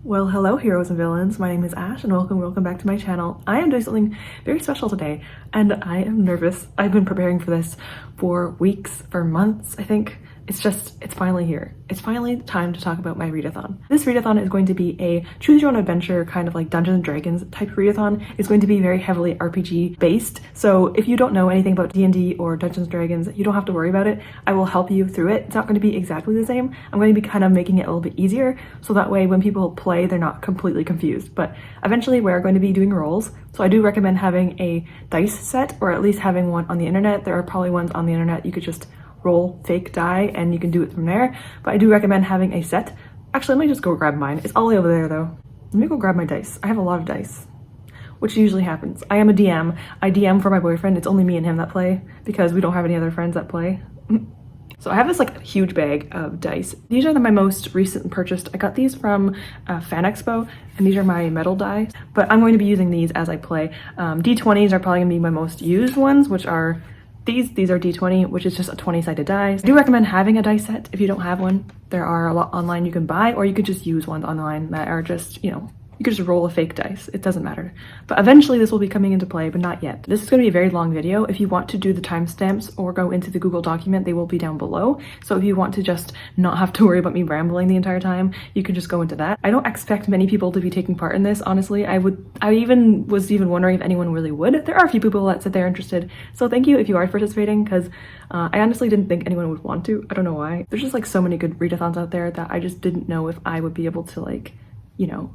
Well, hello heroes and villains, my name is Ash and welcome back to my channel. I am doing something very special today and I am nervous. I've been preparing for this for weeks, for months, I think. It's finally here. It's finally time to talk about my readathon. This readathon is going to be a choose your own adventure, kind of like Dungeons & Dragons type readathon. It's going to be very heavily RPG based. So if you don't know anything about D&D or Dungeons & Dragons, you don't have to worry about it. I will help you through it. It's not going to be exactly the same. I'm going to be kind of making it a little bit easier so that way when people play, they're not completely confused. But eventually we're going to be doing rolls. So I do recommend having a dice set or at least having one on the internet. There are probably ones on the internet you could just roll fake die and you can do it from there, but I do recommend having a set. Actually, let me just go grab mine. It's all the way over there though. Let me go grab my dice. I have a lot of dice, which usually happens. I am a DM. I DM for my boyfriend. It's only me and him that play because we don't have any other friends that play. So I have this like huge bag of dice. These are my most recent purchased. I got these from Fan Expo and these are my metal die, but I'm going to be using these as I play. D20s are probably gonna be my most used ones, which are these are D20, which is just a 20-sided die. I do recommend having a dice set if you don't have one. There are a lot online you can buy, or you could just use ones online that are just, you know, you could just roll a fake dice. It doesn't matter. But eventually this will be coming into play, but not yet. This is going to be a very long video. If you want to do the timestamps or go into the Google document, they will be down below. So if you want to just not have to worry about me rambling the entire time, you can just go into that. I don't expect many people to be taking part in this, honestly. I was even wondering if anyone really would. There are a few people that said they're interested. So thank you if you are participating, because I honestly didn't think anyone would want to. I don't know why. There's just like so many good readathons out there that I just didn't know if I would be able to, like, you know,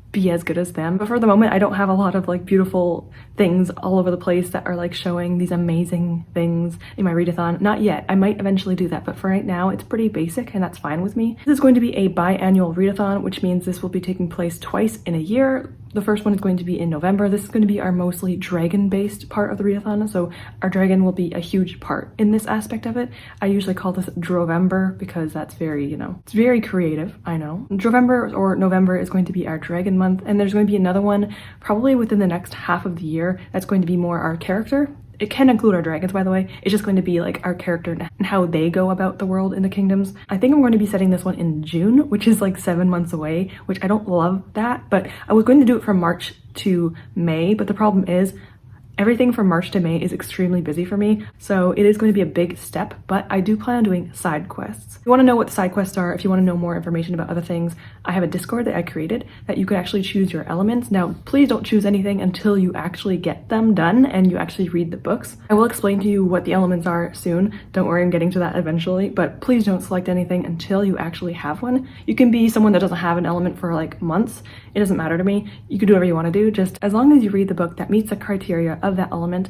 be as good as them. But for the moment I don't have a lot of like beautiful things all over the place that are like showing these amazing things in my readathon. Not yet. I might eventually do that, but for right now it's pretty basic and that's fine with me. This is going to be a biannual readathon, which means this will be taking place twice in a year. The first one is going to be in November. This is going to be our mostly dragon-based part of the readathon, so our dragon will be a huge part in this aspect of it. I usually call this Drovember because that's very, you know, it's very creative, I know. Drovember or November is going to be our dragon month, and there's going to be another one probably within the next half of the year that's going to be more our character. It can include our dragons, by the way. It's just going to be like our character and how they go about the world in the kingdoms. I think I'm going to be setting this one in June, which is like 7 months away, which I don't love that, but I was going to do it from March to May, but the problem is everything from March to May is extremely busy for me, so it is going to be a big step, but I do plan on doing side quests. If you want to know what the side quests are, if you want to know more information about other things, I have a Discord that I created that you can actually choose your elements. Now, please don't choose anything until you actually get them done and you actually read the books. I will explain to you what the elements are soon. Don't worry, I'm getting to that eventually, but please don't select anything until you actually have one. You can be someone that doesn't have an element for like months. It doesn't matter to me. You can do whatever you want to do, just as long as you read the book that meets the criteria of that element,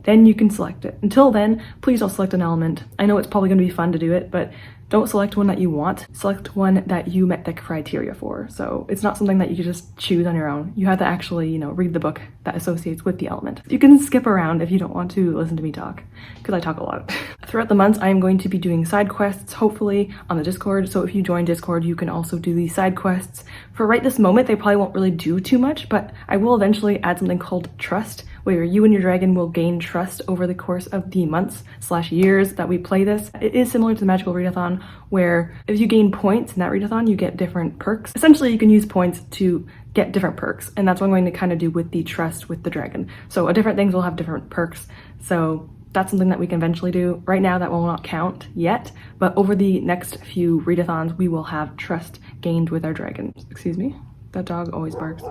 then you can select it. Until then, please don't select an element. I know it's probably going to be fun to do it, but don't select one that you want. Select one that you met the criteria for. So it's not something that you can just choose on your own. You have to actually, you know, read the book that associates with the element. You can skip around if you don't want to listen to me talk, because I talk a lot. Throughout the months, I am going to be doing side quests, hopefully, on the Discord. So if you join Discord, you can also do these side quests. For right this moment, they probably won't really do too much, but I will eventually add something called Trust, where you and your dragon will gain trust over the course of the months/years that we play this. It is similar to the Magical Readathon, where if you gain points in that readathon, you get different perks. Essentially, you can use points to get different perks, and that's what I'm going to kind of do with the trust with the dragon. So different things will have different perks, so that's something that we can eventually do. Right now, that will not count yet, but over the next few readathons, we will have trust gained with our dragon. Excuse me, that dog always barks.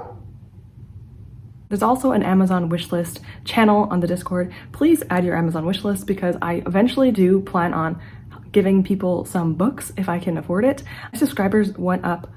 There's also an Amazon wishlist channel on the Discord. Please add your Amazon wishlist because I eventually do plan on giving people some books if I can afford it. My subscribers went up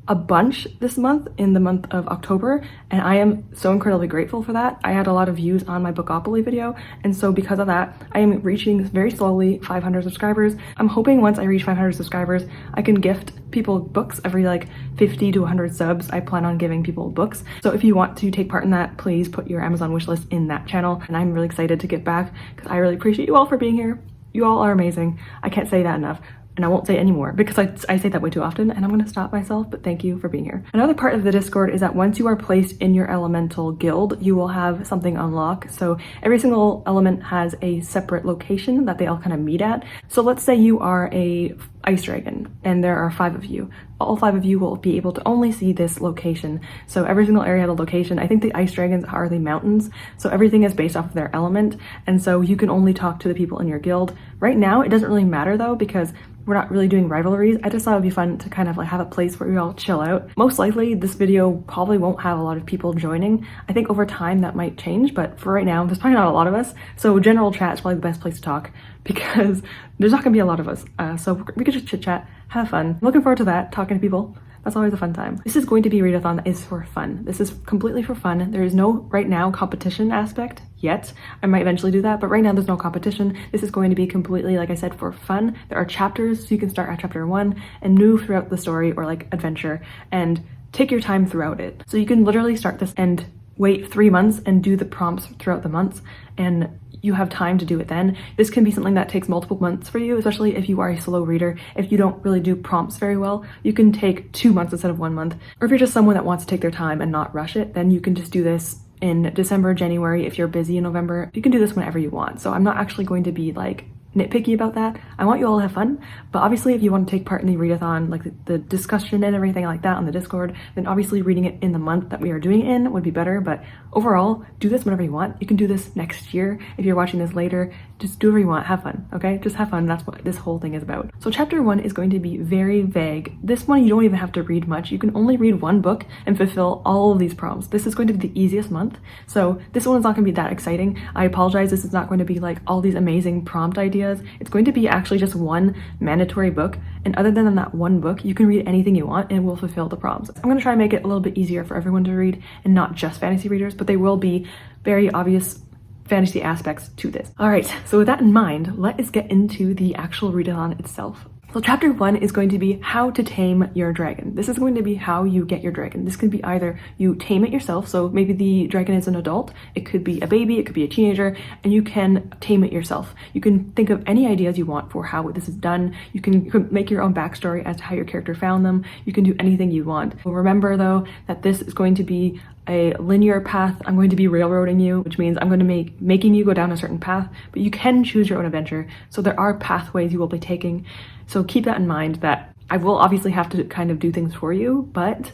a bunch this month, in the month of October, and I am so incredibly grateful for that. I had a lot of views on my Bookopoly video, and so because of that, I am reaching very slowly 500 subscribers. I'm hoping once I reach 500 subscribers, I can gift people books every like 50 to 100 subs. I plan on giving people books. So if you want to take part in that, please put your Amazon wishlist in that channel, and I'm really excited to get back because I really appreciate you all for being here. You all are amazing. I can't say that enough. And I won't say anymore because I say that way too often and I'm going to stop myself, but thank you for being here. Another part of the Discord is that once you are placed in your elemental guild, you will have something unlock. So every single element has a separate location that they all kind of meet at. So let's say you are a ice dragon, and there are 5 of you. All 5 of you will be able to only see this location. So every single area has a location. I think the ice dragons are the mountains, so everything is based off of their element, and so you can only talk to the people in your guild. Right now, it doesn't really matter though, because we're not really doing rivalries. I just thought it'd be fun to kind of like have a place where we all chill out. Most likely this video probably won't have a lot of people joining. I think over time that might change, but for right now, there's probably not a lot of us. So general chat is probably the best place to talk because there's not gonna be a lot of us. So we could just chit chat, have fun. Looking forward to that, talking to people. That's always a fun time. This is going to be a readathon that is for fun. This is completely for fun. There is no, right now, competition aspect yet. I might eventually do that, but right now there's no competition. This is going to be completely, like I said, for fun. There are chapters, so you can start at chapter 1 and move throughout the story or like adventure and take your time throughout it. So you can literally start this and wait 3 months and do the prompts throughout the months, and you have time to do it then. This can be something that takes multiple months for you, especially if you are a slow reader. If you don't really do prompts very well, you can take 2 months instead of 1 month. Or if you're just someone that wants to take their time and not rush it, then you can just do this in December, January. If you're busy in November, you can do this whenever you want. So I'm not actually going to be like nitpicky about that. I want you all to have fun, but obviously if you want to take part in the readathon, like the discussion and everything like that on the Discord, then obviously reading it in the month that we are doing it in would be better. But overall, do this whenever you want. You can do this next year if you're watching this later. Just do whatever you want, have fun, okay? Just have fun. That's what this whole thing is about. So chapter 1 is going to be very vague. This one you don't even have to read much. You can only read 1 book and fulfill all of these prompts. This is going to be the easiest month, so this one is not going to be that exciting. I apologize, this is not going to be like all these amazing prompt ideas. It's going to be actually just 1 mandatory book, and other than that 1 book, you can read anything you want and it will fulfill the prompts. I'm going to try and make it a little bit easier for everyone to read and not just fantasy readers, but they will be very obvious fantasy aspects to this. All right, so with that in mind, let us get into the actual readathon itself. So chapter 1 is going to be how to tame your dragon. This is going to be how you get your dragon. This can be either you tame it yourself, so maybe the dragon is an adult, it could be a baby, it could be a teenager, and you can tame it yourself. You can think of any ideas you want for how this is done. You can make your own backstory as to how your character found them. You can do anything you want. Remember though, that this is going to be a linear path. I'm going to be railroading you, which means I'm going to making you go down a certain path, but you can choose your own adventure. So there are pathways you will be taking. So keep that in mind, that I will obviously have to kind of do things for you, but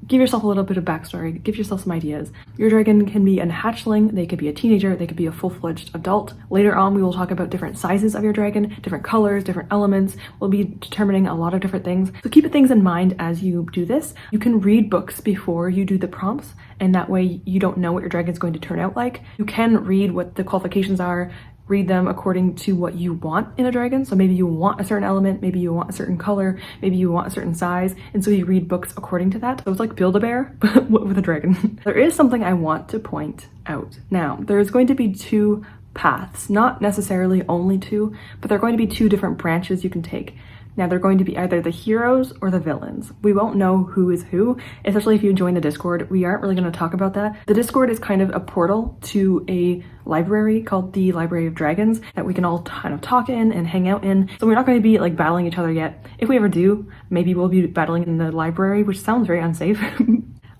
give yourself a little bit of backstory, give yourself some ideas. Your dragon can be a hatchling, they could be a teenager, they could be a full-fledged adult. Later on, we will talk about different sizes of your dragon, different colors, different elements. We'll be determining a lot of different things. So keep things in mind as you do this. You can read books before you do the prompts, and that way you don't know what your dragon's going to turn out like. You can read what the qualifications are, read them according to what you want in a dragon. So maybe you want a certain element, maybe you want a certain color, maybe you want a certain size, and so you read books according to that. So it's like Build-A-Bear, but with a dragon. There is something I want to point out. Now, there's going to be 2 paths, not necessarily only 2, but there are going to be 2 different branches you can take. Now they're going to be either the heroes or the villains. We won't know who is who, especially if you join the Discord. We aren't really going to talk about that. The Discord is kind of a portal to a library called the Library of Dragons that we can all kind of talk in and hang out in. So we're not going to be like battling each other yet. If we ever do, maybe we'll be battling in the library, which sounds very unsafe.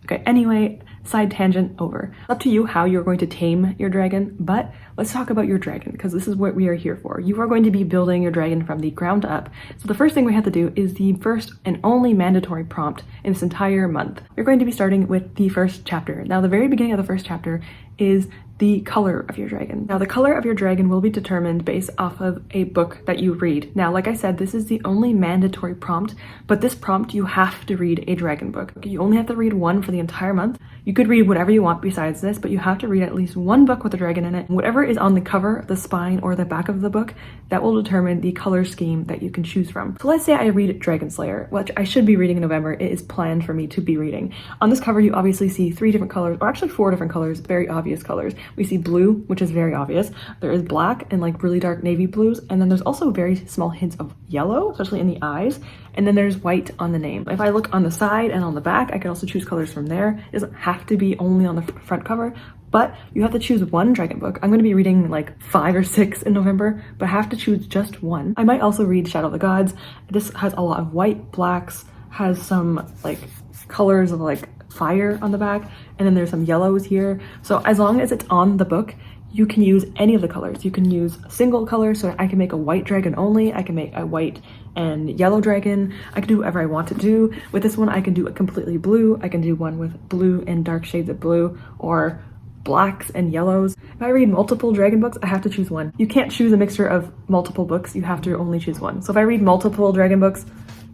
Okay, anyway, side tangent over. It's up to you how you're going to tame your dragon, but let's talk about your dragon, because this is what we are here for. You are going to be building your dragon from the ground up. So the first thing we have to do is the first and only mandatory prompt in this entire month. We're going to be starting with the first chapter. Now, the very beginning of the first chapter is the color of your dragon. Now, the color of your dragon will be determined based off of a book that you read. Now, like I said, this is the only mandatory prompt, but this prompt, you have to read a dragon book. You only have to read 1 for the entire month. You could read whatever you want besides this, but you have to read at least 1 book with a dragon in it. Whatever is on the cover, the spine, or the back of the book, that will determine the color scheme that you can choose from. So let's say I read Dragon Slayer, which I should be reading in November. It is planned for me to be reading. On this cover, you obviously see 3 different colors, or actually 4 different colors, very obvious colors. We see blue, which is very obvious. There is black and like really dark navy blues, and then there's also very small hints of yellow, especially in the eyes, and then there's white on the name. If I look on the side and on the back, I can also choose colors from there. It doesn't have to be only on the front cover, but you have to choose 1 dragon book. I'm going to be reading like 5 or 6 in November, but I have to choose just 1. I might also read Shadow of the Gods. This has a lot of white, blacks, has some like colors of like fire on the back, and then there's some yellows here. So as long as it's on the book, you can use any of the colors. You can use single colors, so I can make a white dragon only. I can make a white and yellow dragon. I can do whatever I want to do. With this one, I can do it completely blue. I can do one with blue and dark shades of blue, or blacks and yellows. If I read multiple dragon books, I have to choose one. You can't choose a mixture of multiple books. You have to only choose one. So if I read multiple dragon books,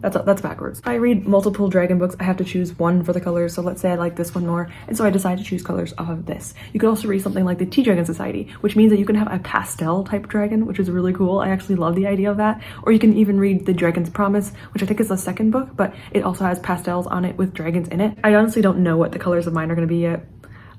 that's backwards. If I read multiple dragon books, I have to choose one for the colors. So let's say I like this one more, and so I decide to choose colors off of this. You could also read something like the Tea Dragon Society, which means that you can have a pastel type dragon, which is really cool. I actually love the idea of that. Or you can even read The Dragon's Promise, which I think is the second book, but it also has pastels on it with dragons in it. I honestly don't know what the colors of mine are going to be yet.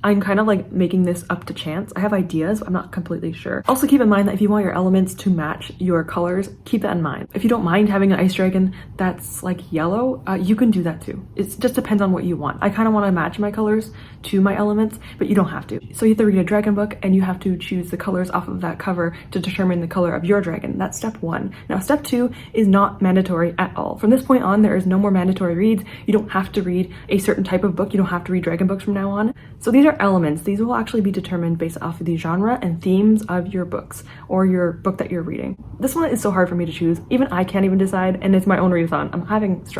I'm kind of like making this up to chance. I have ideas, but I'm not completely sure. Also keep in mind that if you want your elements to match your colors, keep that in mind. If you don't mind having an ice dragon that's like yellow, you can do that too. It just depends on what you want. I kind of want to match my colors to my elements, but you don't have to. So you have to read a dragon book and you have to choose the colors off of that cover to determine the color of your dragon. That's step 1. Now step 2 is not mandatory at all. From this point on, there is no more mandatory reads. You don't have to read a certain type of book. You don't have to read dragon books from now on. So these are elements. These will actually be determined based off of the genre and themes of your books or your book that you're reading. This one is so hard for me to choose. Even I can't even decide, and it's my own readathon.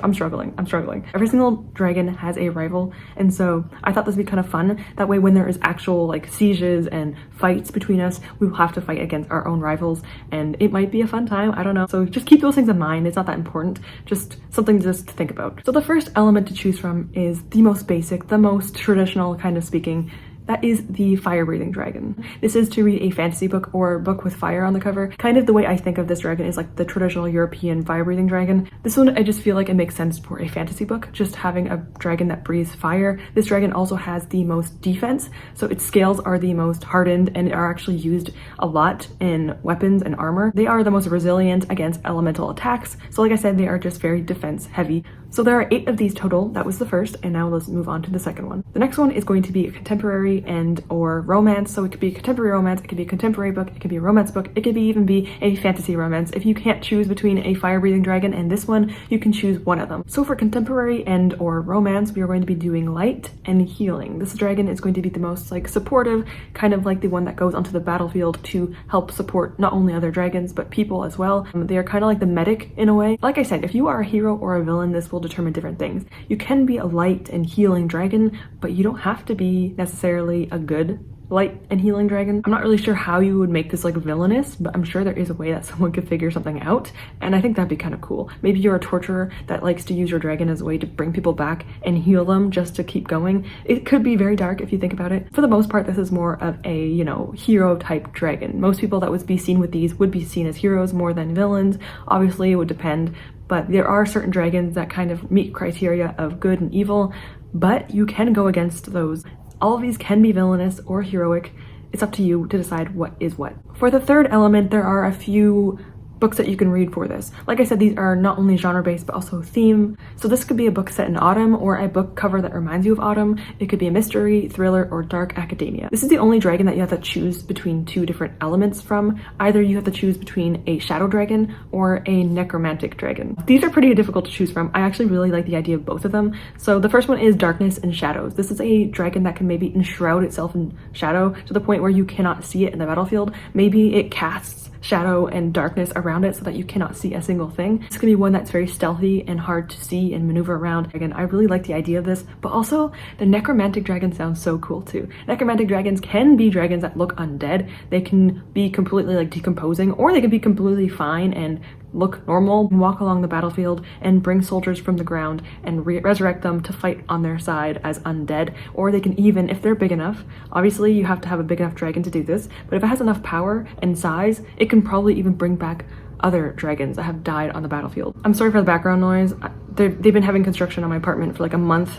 I'm struggling. Every single dragon has a rival, and so I thought this would be kind of fun. That way when there is actual like sieges and fights between us, we will have to fight against our own rivals, and it might be a fun time. I don't know. So just keep those things in mind. It's not that important. Just something just to think about. So the first element to choose from is the most basic, the most traditional kind of speaking. That is the fire-breathing dragon. This is to read a fantasy book or book with fire on the cover. Kind of the way I think of this dragon is like the traditional European fire-breathing dragon. This one, I just feel like it makes sense for a fantasy book, just having a dragon that breathes fire. This dragon also has the most defense, so its scales are the most hardened and are actually used a lot in weapons and armor. They are the most resilient against elemental attacks, so like I said, they are just very defense heavy. So there are 8 of these total. That was the first, and now let's move on to the second one. The next one is going to be a contemporary and or romance. So it could be a contemporary romance, it could be a contemporary book, it could be a romance book, it could be even be a fantasy romance. If you can't choose between a fire-breathing dragon and this one, you can choose one of them. So for contemporary and or romance, we are going to be doing light and healing. This dragon is going to be the most like supportive, kind of like the one that goes onto the battlefield to help support not only other dragons, but people as well. They are kind of like the medic in a way. Like I said, if you are a hero or a villain, this will determine different things. You can be a light and healing dragon, but you don't have to be necessarily a good light and healing dragon. I'm not really sure how you would make this like villainous, but I'm sure there is a way that someone could figure something out, and I think that'd be kind of cool. Maybe you're a torturer that likes to use your dragon as a way to bring people back and heal them just to keep going. It could be very dark if you think about it. For the most part, this is more of a, you know, hero type dragon. Most people that would be seen with these would be seen as heroes more than villains. Obviously, it would depend, but there are certain dragons that kind of meet criteria of good and evil, but you can go against those. All of these can be villainous or heroic. It's up to you to decide what is what. For the third element, there are a few books that you can read for this. Like I said, these are not only genre-based, but also theme. So this could be a book set in autumn or a book cover that reminds you of autumn. It could be a mystery, thriller, or dark academia. This is the only dragon that you have to choose between 2 different elements from. Either you have to choose between a shadow dragon or a necromantic dragon. These are pretty difficult to choose from. I actually really like the idea of both of them. So the first one is darkness and shadows. This is a dragon that can maybe enshroud itself in shadow to the point where you cannot see it in the battlefield. Maybe it casts shadow and darkness around it so that you cannot see a single thing. It's gonna be one that's very stealthy and hard to see and maneuver around. Again, I really like the idea of this, but also the necromantic dragon sounds so cool too. Necromantic dragons can be dragons that look undead. They can be completely like decomposing, or they can be completely fine and look normal, walk along the battlefield and bring soldiers from the ground and resurrect them to fight on their side as undead. Or they can even, if they're big enough, obviously you have to have a big enough dragon to do this, but if it has enough power and size, it can probably even bring back other dragons that have died on the battlefield. I'm sorry for the background noise. They've been having construction on my apartment for like a month.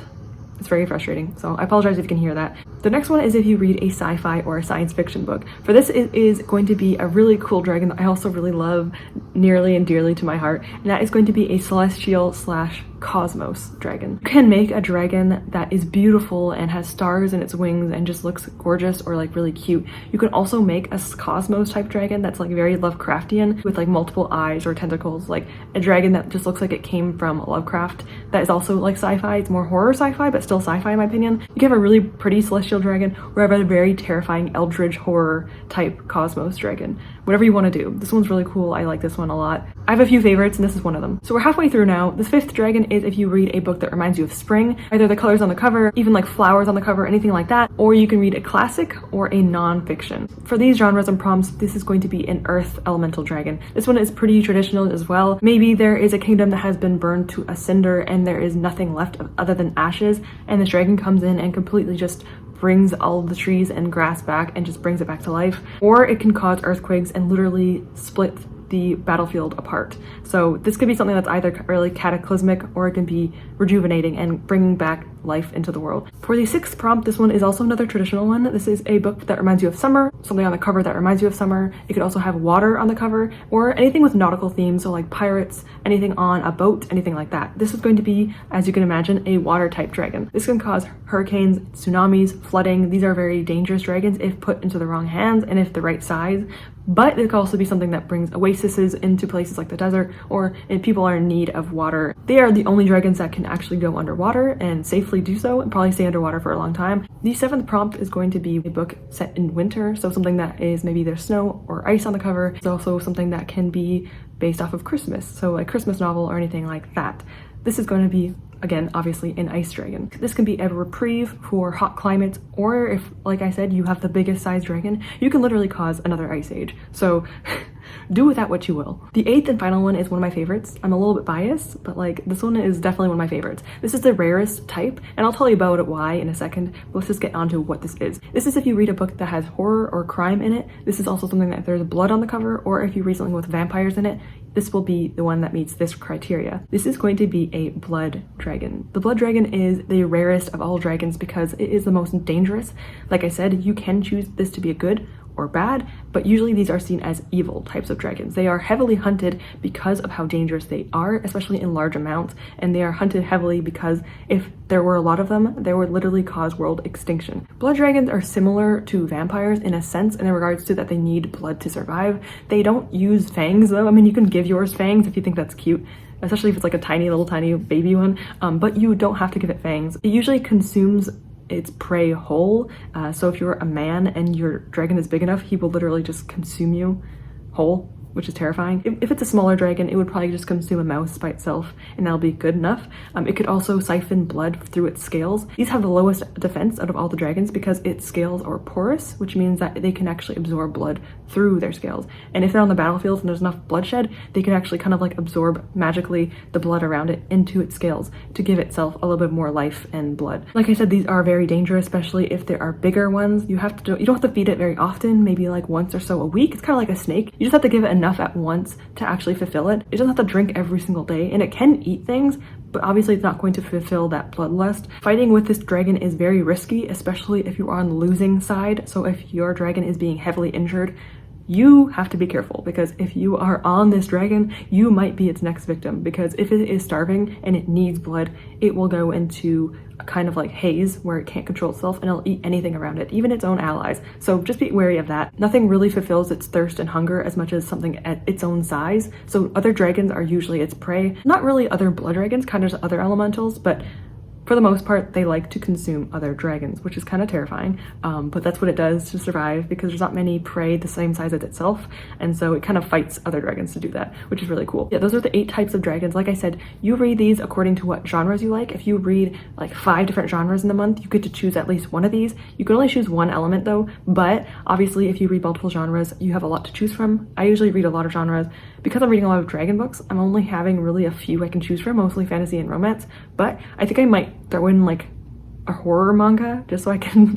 It's very frustrating, so I apologize if you can hear that. The next one is if you read a sci-fi or a science fiction book. For this, it is going to be a really cool dragon that I also really love nearly and dearly to my heart, and that is going to be a celestial slash cosmos dragon. You can make a dragon that is beautiful and has stars in its wings and just looks gorgeous or like really cute. You can also make a cosmos type dragon that's like very Lovecraftian with like multiple eyes or tentacles, like a dragon that just looks like it came from Lovecraft. That is also like sci-fi. It's more horror sci-fi, but still sci-fi in my opinion. You can have a really pretty celestial dragon or have a very terrifying eldritch horror type cosmos dragon. Whatever you want to do. This one's really cool. I like this one a lot. I have a few favorites and this is one of them. So we're halfway through now. This fifth dragon is if you read a book that reminds you of spring, either the colors on the cover, even like flowers on the cover, anything like that, or you can read a classic or a non-fiction. For these genres and prompts, this is going to be an earth elemental dragon. This one is pretty traditional as well. Maybe there is a kingdom that has been burned to a cinder and there is nothing left other than ashes, and this dragon comes in and completely just brings all of the trees and grass back and just brings it back to life. Or it can cause earthquakes and literally split the battlefield apart. So this could be something that's either really cataclysmic or it can be rejuvenating and bringing back life into the world. For the sixth prompt, this one is also another traditional one. This is a book that reminds you of summer, something on the cover that reminds you of summer. It could also have water on the cover or anything with nautical themes, so like pirates, anything on a boat, anything like that. This is going to be, as you can imagine, a water type dragon. This can cause hurricanes, tsunamis, flooding. These are very dangerous dragons if put into the wrong hands and if the right size. But it could also be something that brings oases into places like the desert, or if people are in need of water. They are the only dragons that can actually go underwater and safely do so and probably stay underwater for a long time. The seventh prompt is going to be a book set in winter, so something that is maybe there's snow or ice on the cover. It's also something that can be based off of Christmas, so a Christmas novel or anything like that. This is going to be, again, obviously an ice dragon. This can be a reprieve for hot climates, or if, like I said, you have the biggest size dragon, you can literally cause another ice age. So do with that what you will. The eighth and final one is one of my favorites. I'm a little bit biased, but like this one is definitely one of my favorites. This is the rarest type, and I'll tell you about it why in a second, but let's just get on to what this is. This is if you read a book that has horror or crime in it. This is also something that there's blood on the cover, or if you read something with vampires in it, this will be the one that meets this criteria. This is going to be a blood dragon. The blood dragon is the rarest of all dragons because it is the most dangerous. Like I said, you can choose this to be a good or bad, but usually these are seen as evil types of dragons. They are heavily hunted because of how dangerous they are, especially in large amounts, and they are hunted heavily because if there were a lot of them, they would literally cause world extinction. Blood dragons are similar to vampires in a sense in regards to that they need blood to survive. They don't use fangs though. I mean, you can give yours fangs if you think that's cute, especially if it's like a tiny baby one, but you don't have to give it fangs. It usually consumes its prey whole, so if you're a man and your dragon is big enough, he will literally just consume you whole, which is terrifying. If it's a smaller dragon, it would probably just consume a mouse by itself and that'll be good enough. It could also siphon blood through its scales. These have the lowest defense out of all the dragons because its scales are porous, which means that they can actually absorb blood through their scales. And if they're on the battlefield and there's enough bloodshed, they can actually kind of like absorb magically the blood around it into its scales to give itself a little bit more life and blood. Like I said, these are very dangerous, especially if there are bigger ones. You don't have to feed it very often, maybe like once or so a week. It's kind of like a snake. You just have to give it enough at once to actually fulfill it. It doesn't have to drink every single day, and it can eat things, but obviously it's not going to fulfill that bloodlust. Fighting with this dragon is very risky, especially if you're on the losing side. So if your dragon is being heavily injured, you have to be careful, because if you are on this dragon, you might be its next victim, because if it is starving and it needs blood, it will go into a kind of like haze where it can't control itself and it'll eat anything around it, even its own allies. So just be wary of that. Nothing really fulfills its thirst and hunger as much as something at its own size. So other dragons are usually its prey. Not really other blood dragons, kind of other elementals, but for the most part, they like to consume other dragons, which is kind of terrifying, but that's what it does to survive, because there's not many prey the same size as itself, and so it kind of fights other dragons to do that, which is really cool. Yeah, those are the 8 types of dragons. Like I said, you read these according to what genres you like. If you read like 5 different genres in the month, you get to choose at least one of these. You can only choose one element though, but obviously if you read multiple genres, you have a lot to choose from. I usually read a lot of genres. Because I'm reading a lot of dragon books, I'm only having really a few I can choose from, mostly fantasy and romance, but I think I might throw in like a horror manga just so I can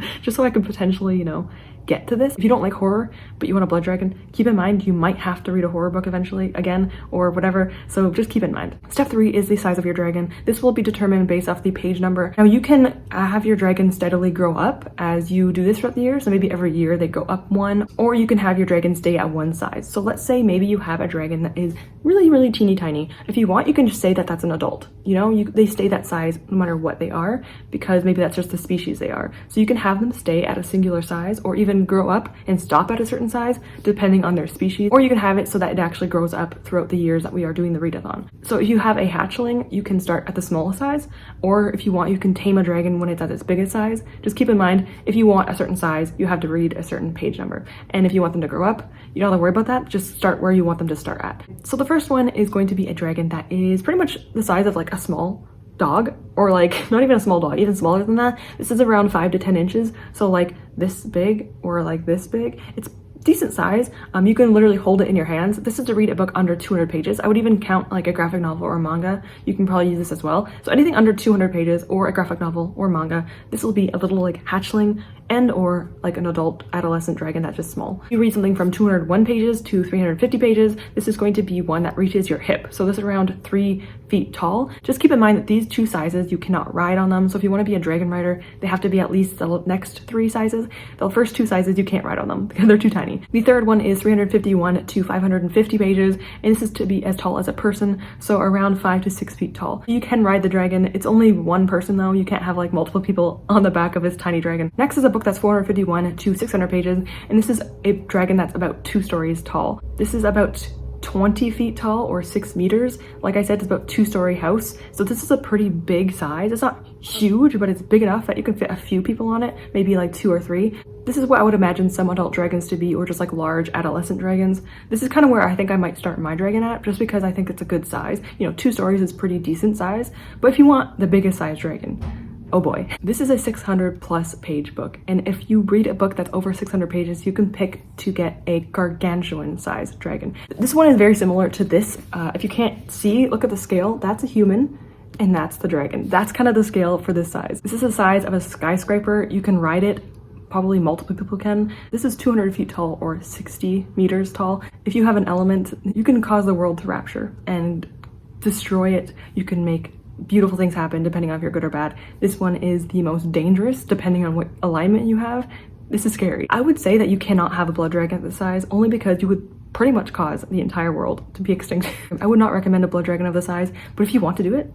potentially, you know, get to this. If you don't like horror, but you want a blood dragon, keep in mind you might have to read a horror book eventually again or whatever. So just keep in mind. Step 3 is the size of your dragon. This will be determined based off the page number. Now you can have your dragon steadily grow up as you do this throughout the year. So maybe every year they go up 1, or you can have your dragon stay at 1 size. So let's say maybe you have a dragon that is really, really teeny tiny. If you want, you can just say that that's an adult. You know, they stay that size no matter what they are, because maybe that's just the species they are. So you can have them stay at a singular size, or even grow up and stop at a certain size depending on their species, or you can have it so that it actually grows up throughout the years that we are doing the readathon. So if you have a hatchling, you can start at the smallest size, or if you want, you can tame a dragon when it's at its biggest size. Just keep in mind, if you want a certain size, you have to read a certain page number, and if you want them to grow up, you don't have to worry about that. Just start where you want them to start at. So the first one is going to be a dragon that is pretty much the size of like a small dog, or like not even a small dog, even smaller than that. This is around 5 to 10 inches, so like this big or like this big. It's decent size. You can literally hold it in your hands. This is to read a book under 200 pages. I would even count like a graphic novel or manga. You can probably use this as well. So anything under 200 pages or a graphic novel or manga, this will be a little like hatchling and or like an adult adolescent dragon that's just small. You read something from 201 pages to 350 pages. This is going to be one that reaches your hip. So this is around 3 feet tall. Just keep in mind that these 2 sizes, you cannot ride on them. So if you want to be a dragon rider, they have to be at least the next 3 sizes. The first 2 sizes, you can't ride on them because they're too tiny. The third one is 351 to 550 pages, and this is to be as tall as a person, so around 5 to 6 feet tall. You can ride the dragon. It's only one person though. You can't have like multiple people on the back of this tiny dragon. Next is a book that's 451 to 600 pages, and this is a dragon that's about 2 stories tall. This is about 20 feet tall or 6 meters. Like I said, it's about 2-story house. So this is a pretty big size. It's not huge, but it's big enough that you can fit a few people on it, maybe like 2 or 3. This is what I would imagine some adult dragons to be, or just like large adolescent dragons. This is kind of where I think I might start my dragon at, just because I think it's a good size. You know, 2 stories is pretty decent size, but if you want the biggest size dragon, oh boy. This is a 600 plus page book, and if you read a book that's over 600 pages, you can pick to get a gargantuan size dragon. This one is very similar to this. If you can't see, look at the scale. That's a human, and that's the dragon. That's kind of the scale for this size. This is the size of a skyscraper. You can ride it. Probably multiple people can. This is 200 feet tall or 60 meters tall. If you have an element, you can cause the world to rapture and destroy it. You can make beautiful things happen depending on if you're good or bad. This one is the most dangerous depending on what alignment you have. This is scary. I would say that you cannot have a blood dragon this size, only because you would pretty much cause the entire world to be extinct. I would not recommend a blood dragon of this size, but if you want to do it,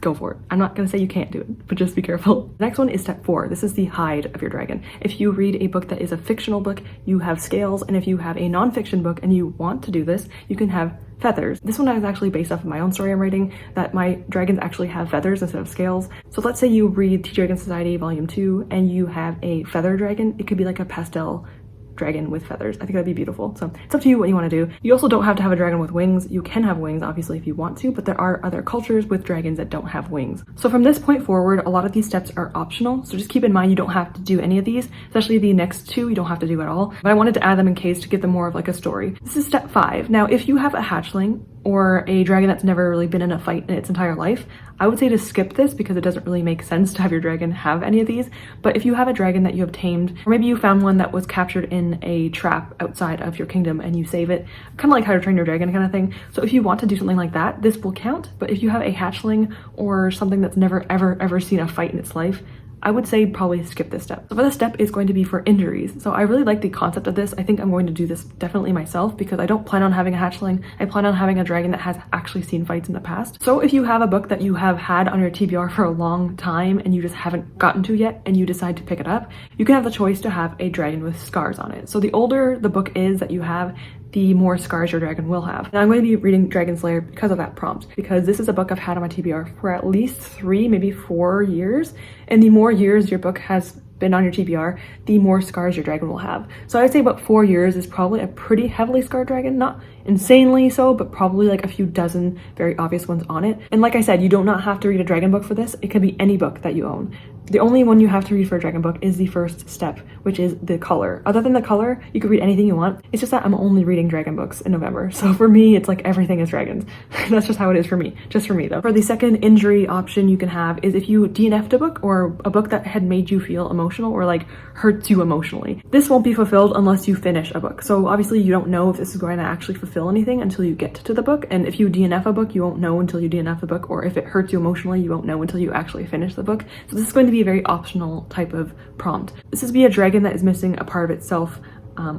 go for it. I'm not gonna say you can't do it, but just be careful. The next one is step 4. This is the hide of your dragon. If you read a book that is a fictional book, you have scales, and if you have a non-fiction book and you want to do this, you can have feathers. This one is actually based off of my own story I'm writing, that my dragons actually have feathers instead of scales. So let's say you read Tea Dragon Society Volume 2 and you have a feather dragon. It could be like a pastel dragon with feathers. I think that'd be beautiful. So it's up to you what you want to do. You also don't have to have a dragon with wings. You can have wings, obviously, if you want to, but there are other cultures with dragons that don't have wings. So from this point forward, a lot of these steps are optional. So just keep in mind, you don't have to do any of these, especially the next 2, you don't have to do at all. But I wanted to add them in case to give them more of like a story. This is step 5. Now, if you have a hatchling or a dragon that's never really been in a fight in its entire life, I would say to skip this because it doesn't really make sense to have your dragon have any of these. But if you have a dragon that you have tamed, or maybe you found one that was captured in a trap outside of your kingdom and you save it, kind of like How to Train Your Dragon kind of thing. So if you want to do something like that, this will count. But if you have a hatchling or something that's never ever seen a fight in its life, I would say probably skip this step. So for this step is going to be for injuries. So I really like the concept of this. I think I'm going to do this definitely myself because I don't plan on having a hatchling. I plan on having a dragon that has actually seen fights in the past. So if you have a book that you have had on your TBR for a long time and you just haven't gotten to yet and you decide to pick it up, you can have the choice to have a dragon with scars on it. So the older the book is that you have, the more scars your dragon will have. And I'm going to be reading Dragon Slayer because of that prompt, because this is a book I've had on my TBR for at least 3, maybe 4 years. And the more years your book has been on your TBR, the more scars your dragon will have. So I'd say about 4 years is probably a pretty heavily scarred dragon, not insanely so, but probably like a few dozen very obvious ones on it. And like I said, you do not have to read a dragon book for this. It could be any book that you own. The only one you have to read for a dragon book is the first step, which is the color. Other than the color, you can read anything you want. It's just that I'm only reading dragon books in November. So for me, it's like everything is dragons. That's just how it is for me. Just for me though. For the second injury option you can have is if you DNF'd a book or a book that had made you feel emotional or like hurts you emotionally. This won't be fulfilled unless you finish a book. So obviously you don't know if this is going to actually fulfill anything until you get to the book. And if you DNF a book, you won't know until you DNF the book, or if it hurts you emotionally, you won't know until you actually finish the book. So this is going to be a very optional type of prompt. This is be a dragon that is missing a part of itself,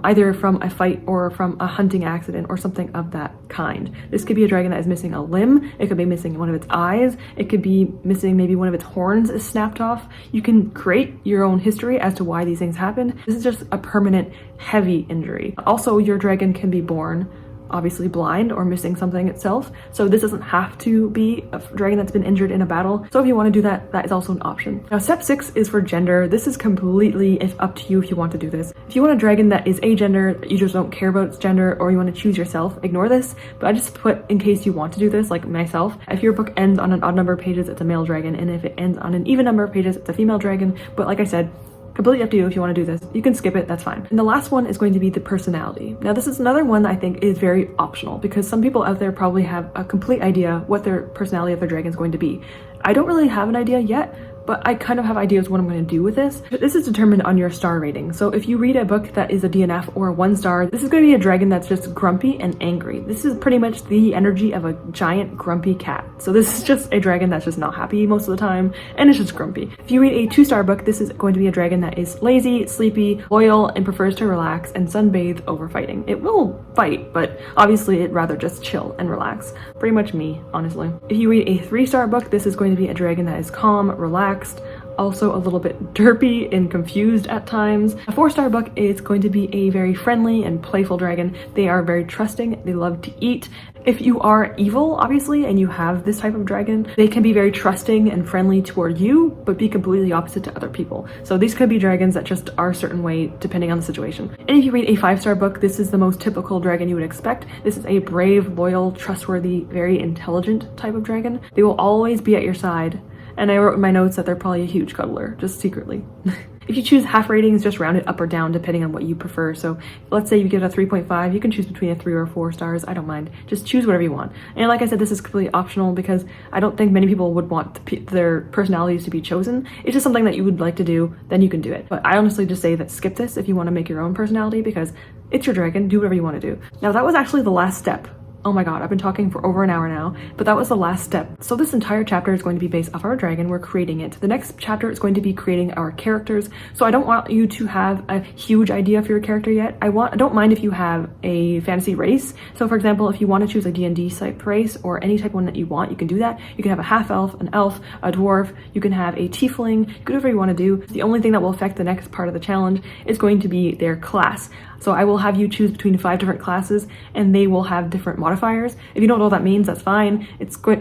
either from a fight or from a hunting accident or something of that kind. This could be a dragon that is missing a limb. It could be missing one of its eyes. It could be missing maybe one of its horns is snapped off. You can create your own history as to why these things happened. This is just a permanent heavy injury. Also, your dragon can be born obviously blind or missing something itself. So this doesn't have to be a dragon that's been injured in a battle. So if you want to do that, that is also an option. Now, step 6 is for gender. This is completely up to you if you want to do this. If you want a dragon that is agender, you just don't care about its gender, or you want to choose yourself, ignore this. But I just put in case you want to do this, like myself. If your book ends on an odd number of pages, it's a male dragon. And if it ends on an even number of pages, it's a female dragon. But like I said, completely up to you if you want to do this. You can skip it, that's fine. And the last one is going to be the personality. Now this is another one that I think is very optional because some people out there probably have a complete idea what their personality of their dragon is going to be. I don't really have an idea yet, but I kind of have ideas what I'm going to do with this. This is determined on your star rating. So if you read a book that is a DNF or a 1 star, this is going to be a dragon that's just grumpy and angry. This is pretty much the energy of a giant grumpy cat. So this is just a dragon that's just not happy most of the time and it's just grumpy. If you read a 2-star book, this is going to be a dragon that is lazy, sleepy, loyal, and prefers to relax and sunbathe over fighting. It will fight, but obviously it'd rather just chill and relax. Pretty much me, honestly. If you read a 3-star book, this is going to be a dragon that is calm, relaxed, also a little bit derpy and confused at times. A 4-star book is going to be a very friendly and playful dragon. They are very trusting, they love to eat. If you are evil, obviously, and you have this type of dragon, they can be very trusting and friendly toward you, but be completely opposite to other people. So these could be dragons that just are a certain way depending on the situation. And if you read a 5-star book, this is the most typical dragon you would expect. This is a brave, loyal, trustworthy, very intelligent type of dragon. They will always be at your side. And I wrote in my notes that they're probably a huge cuddler, just secretly. If you choose half ratings, just round it up or down depending on what you prefer. So let's say you get a 3.5, you can choose between a 3 or 4 stars. I don't mind. Just choose whatever you want. And like I said, this is completely optional because I don't think many people would want their personalities to be chosen. It's just something that you would like to do, then you can do it. But I honestly just say that skip this if you want to make your own personality because it's your dragon. Do whatever you want to do. Now that was actually the last step. Oh my god, I've been talking for over an hour now, but that was the last step. So this entire chapter is going to be based off our dragon. We're creating it. The next chapter is going to be creating our characters. So I don't want you to have a huge idea for your character yet. I don't mind if you have a fantasy race. So for example, if you want to choose a D&D type race or any type one that you want, you can do that. You can have a half elf, an elf, a dwarf, you can have a tiefling, you can do whatever you want to do. The only thing that will affect the next part of the challenge is going to be their class. So I will have you choose between 5 different classes and they will have different modifiers. If you don't know what that means, that's fine.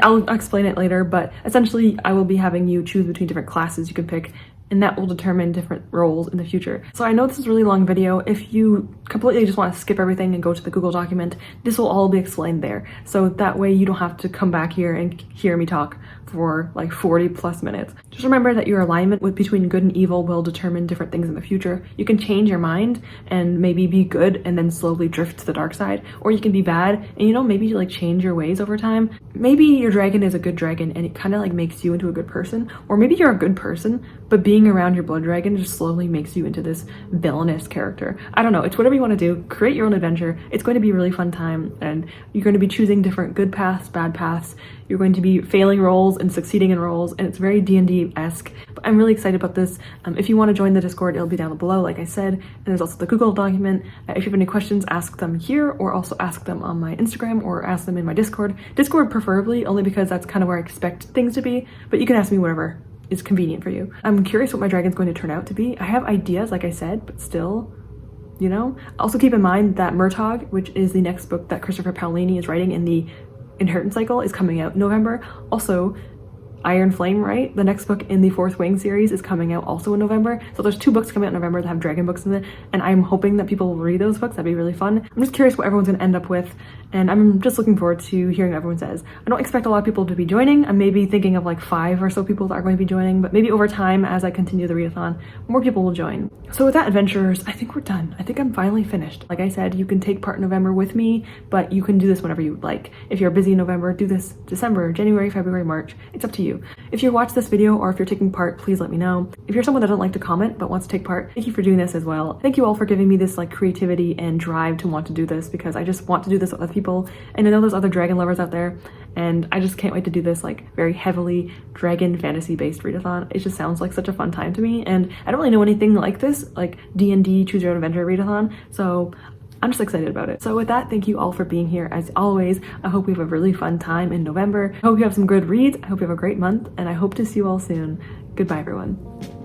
I'll explain it later, but essentially I will be having you choose between different classes you can pick and that will determine different roles in the future. So I know this is a really long video. If you completely just want to skip everything and go to the Google document, this will all be explained there. So that way you don't have to come back here and hear me talk for like 40 plus minutes. Just remember that your alignment between good and evil will determine different things in the future. You can change your mind and maybe be good and then slowly drift to the dark side, or you can be bad and maybe like change your ways over time. Maybe your dragon is a good dragon and it kind of like makes you into a good person, or maybe you're a good person, but being around your blood dragon just slowly makes you into this villainous character. I don't know, it's whatever you want to do. Create your own adventure. It's going to be a really fun time and you're going to be choosing different good paths, bad paths. You're going to be failing roles and succeeding in roles, and it's very D&D-esque. But I'm really excited about this. If you want to join the Discord, it'll be down below, like I said. And there's also the Google document. If you have any questions, ask them here, or also ask them on my Instagram, or ask them in my Discord. Discord preferably, only because that's kind of where I expect things to be. But you can ask me whatever is convenient for you. I'm curious what my dragon's going to turn out to be. I have ideas, like I said, but still, Also keep in mind that Murtagh, which is the next book that Christopher Paolini is writing in the Inheritance cycle, is coming out in November. Also, Iron Flame, right? The next book in the Fourth Wing series is coming out also in November. So there's 2 books coming out in November that have dragon books in it, and I'm hoping that people will read those books. That'd be really fun. I'm just curious what everyone's gonna end up with, and I'm just looking forward to hearing what everyone says. I don't expect a lot of people to be joining. I'm maybe thinking of like 5 or so people that are going to be joining, but maybe over time as I continue the readathon, more people will join. So with that, adventurers, I think we're done. I think I'm finally finished. Like I said, you can take part in November with me, but you can do this whenever you would like. If you're busy in November, do this December, January, February, March. It's up to you. If you watch this video or if you're taking part, please let me know. If you're someone that doesn't like to comment but wants to take part, thank you for doing this as well. Thank you all for giving me this like creativity and drive to want to do this, because I just want to do this with other people, and I know there's other dragon lovers out there, and I just can't wait to do this like very heavily dragon fantasy based readathon. It just sounds like such a fun time to me, and I don't really know anything like this, like D&D choose your own adventure readathon, so I'm just excited about it. So with that, thank you all for being here as always. I hope we have a really fun time in November. I hope you have some good reads. I hope you have a great month, and I hope to see you all soon. Goodbye, everyone.